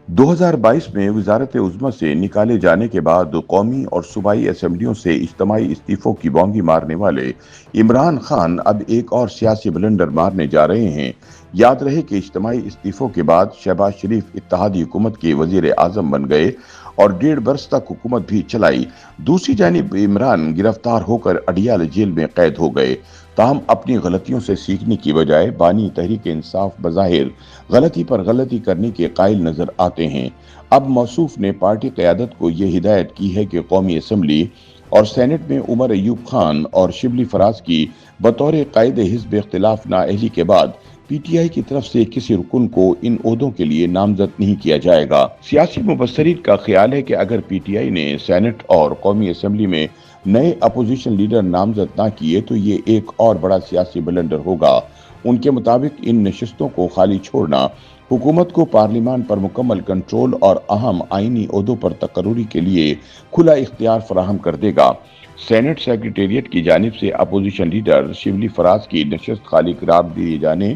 2022 में वजारत उज़्मा से निकाले जाने के बाद कौमी और सूबाई असम्बलियों से इज्तिमाई इस्तीफों की बांगी मारने वाले इमरान खान अब एक और सियासी ब्लंडर मारने जा रहे हैं। याद रहे कि इज्तिमाई इस्तीफों के बाद शहबाज शरीफ इत्तेहादी हुकूमत के वजीर आजम बन गए और 1.5 बरस तक हुकूमत भी चलाई। दूसरी जानिब इमरान गिरफ्तार होकर अडियाल जेल में कैद हो गए। ताहम अपनी गलतियों से सीखने की बजाय बानी तहरीक इंसाफ बज़ाहिर गलती पर गलती करने के कायल नजर आते हैं। अब मौसूफ ने पार्टी क़यादत को ये हिदायत की है कि कौमी असम्बली और सेनेट में उमर अयूब खान और शिबली फराज की बतौर कायदे हिज़्ब इख्तिलाफ नाअहली के बाद पीटीआई की तरफ से किसी रुकन को इन ओहदों के लिए नामजद नहीं किया जाएगा। सियासी मुबस्सरीन का ख्याल है कि अगर पीटीआई ने सेनेट और कौमी असम्बली में नए अपोजिशन लीडर नामजद ना किए तो ये एक और बड़ा सियासी ब्लंडर होगा। उनके मुताबिक इन नशिस्तों को खाली छोड़ना हुकूमत को पार्लियामान पर मुकम्मल कंट्रोल और अहम आईनी ओहदों पर तकर्रुरी के लिए खुला इख्तियार फराहम कर देगा। सेनेट सेक्रेटेरिएट की जानिब से अपोजिशन लीडर शिबली फराज की नशिस्त खाली करार दिए जाने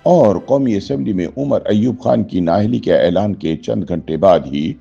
और कौमी असम्बली में उमर अयूब खान की नाअहली के ऐलान के चंद घंटे बाद ही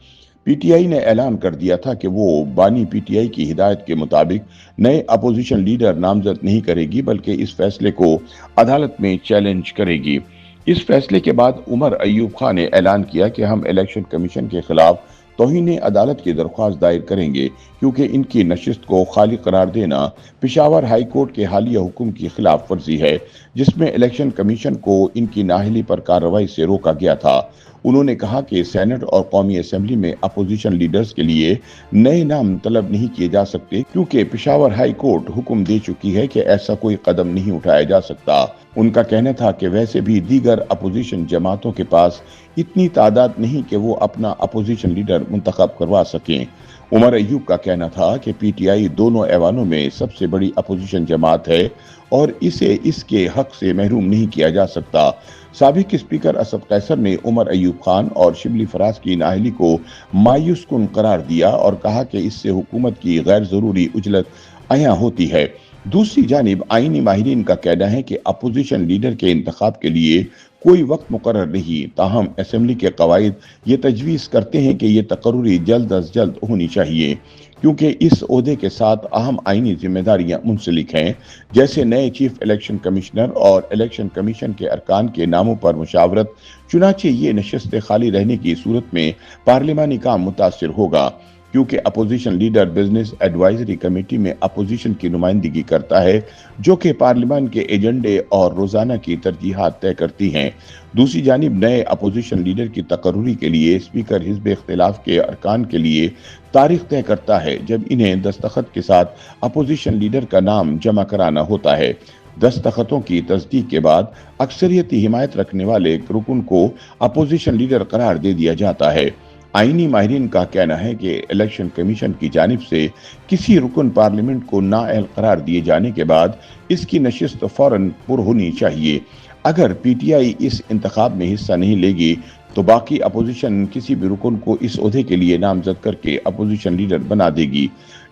पीटीआई ने ऐलान कर दिया था कि वो बानी पीटीआई की हिदायत के मुताबिक नए अपोजिशन लीडर नामजद नहीं करेगी, बल्कि इस फैसले को अदालत में चैलेंज करेगी। इस फैसले के बाद उमर अयूब खान ने ऐलान किया कि हम इलेक्शन कमीशन के खिलाफ तौहीन अदालत की दरख्वास्त दायर करेंगे, क्योंकि इनकी नशिस्त को खाली करार देना पेशावर हाई कोर्ट के हालिया हुक्म की खिलाफ वर्जी है, जिसमें इलेक्शन कमीशन को इनकी नाअहली पर कार्रवाई से रोका गया था। उन्होंने कहा कि सेनेट और कौमी असम्बली में अपोजिशन लीडर्स के लिए नए नाम तलब नहीं किए जा सकते, क्योंकि पेशावर हाई कोर्ट हुक्म दे चुकी है कि ऐसा कोई कदम नहीं उठाया जा सकता। उनका कहना था कि वैसे भी दीगर अपोजिशन जमातों के पास इतनी तादाद नहीं कि वो अपना अपोजिशन लीडर मुंतखब करवा सकें। उमर अयूब का कहना था कि पीटीआई दोनों ऐवानों में सबसे बड़ी अपोजिशन जमात है और इसे इसके हक से महरूम नहीं किया जा सकता। साबिक स्पीकर असद कैसर ने उमर अयूब खान और शिबली फराज की नाअहली को मायूस कुन करार दिया और कहा कि इससे हुकूमत की गैर जरूरी उजलत अया होती है। दूसरी जानिब आईनी माहिरीन का कहना है कि अपोजिशन लीडर के इंतखाब के लिए कोई वक्त मुकर्रर नहीं, ताहम असम्बली के कवायद ये तजवीज़ करते हैं कि ये तकर्रुरी जल्द अज जल्द होनी चाहिए, क्योंकि इस ओहदे के साथ अहम आईनी जिम्मेदारियां मुंसलिक हैं, जैसे नए चीफ इलेक्शन कमिश्नर और इलेक्शन कमीशन के अरकान के नामों पर मुशावरत। चुनाचे ये नशिस्तें खाली रहने की सूरत में पार्लिमानी काम मुतासिर होगा, क्योंकि opposition leader business advisory committee में अपोजिशन की नुमाइंदगी करता है, जो कि पार्लियामान के एजेंडे और रोजाना की तरजीहात तय करती हैं। दूसरी जानिब नए अपोजिशन लीडर की तकर्रुरी के लिए स्पीकर हिज़्ब इख्तिलाफ के अरकान के लिए तारीख तय करता है, जब इन्हें दस्तखत के साथ अपोजिशन लीडर का नाम जमा कराना होता है। दस्तखतों की तस्दीक के बाद अक्सरियती हिमायत रखने वाले रुकन को अपोजिशन लीडर करार दे दिया जाता है। आईनी माहिरीन का कहना है कि इलेक्शन कमीशन की जानिब से किसी रुकन पार्लियामेंट को नाअहल करार दिए जाने के बाद इसकी नशिस्त फौरन पुर होनी चाहिए। अगर पीटीआई इस इंतखाब में हिस्सा नहीं लेगी तो बाकी अपोजिशन किसी भी रुकन को इस ओहदे के लिए नामजद करके अपोजिशन लीडर बना देगी।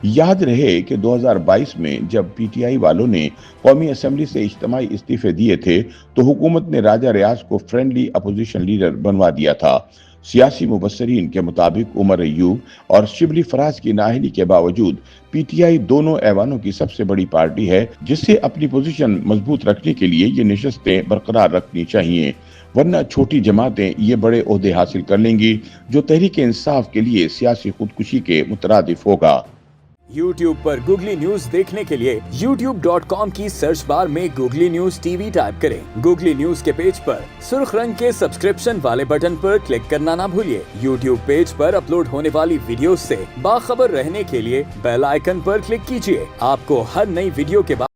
याद रहे कि 2022 में जब पीटीआई वालों ने कौमी असम्बली से इज्तिमाई इस्तीफे दिए थे तो हुकूमत ने राजा रियाज को फ्रेंडली अपोजिशन लीडर बनवा दिया था। सियासी मुबस्सरीन के मुताबिक उमर अयूब और शिबली फराज की नाअहली के बावजूद पीटीआई दोनों ऐवानों की सबसे बड़ी पार्टी है, जिससे अपनी पोजीशन मजबूत रखने के लिए ये नशिस्तें बरकरार रखनी चाहिए, वरना छोटी जमातें ये बड़े ओहदे हासिल कर लेंगी, जो तहरीक इंसाफ के लिए सियासी खुदकुशी के मुतरादिफ होगा। YouTube पर गूगली न्यूज देखने के लिए youtube.com की सर्च बार में गूगली न्यूज टीवी टाइप करें। गूगली न्यूज के पेज पर सुर्ख रंग के सब्सक्रिप्शन वाले बटन पर क्लिक करना ना भूलिए। YouTube पेज पर अपलोड होने वाली वीडियो से बाखबर रहने के लिए बेल आइकन पर क्लिक कीजिए। आपको हर नई वीडियो के बाद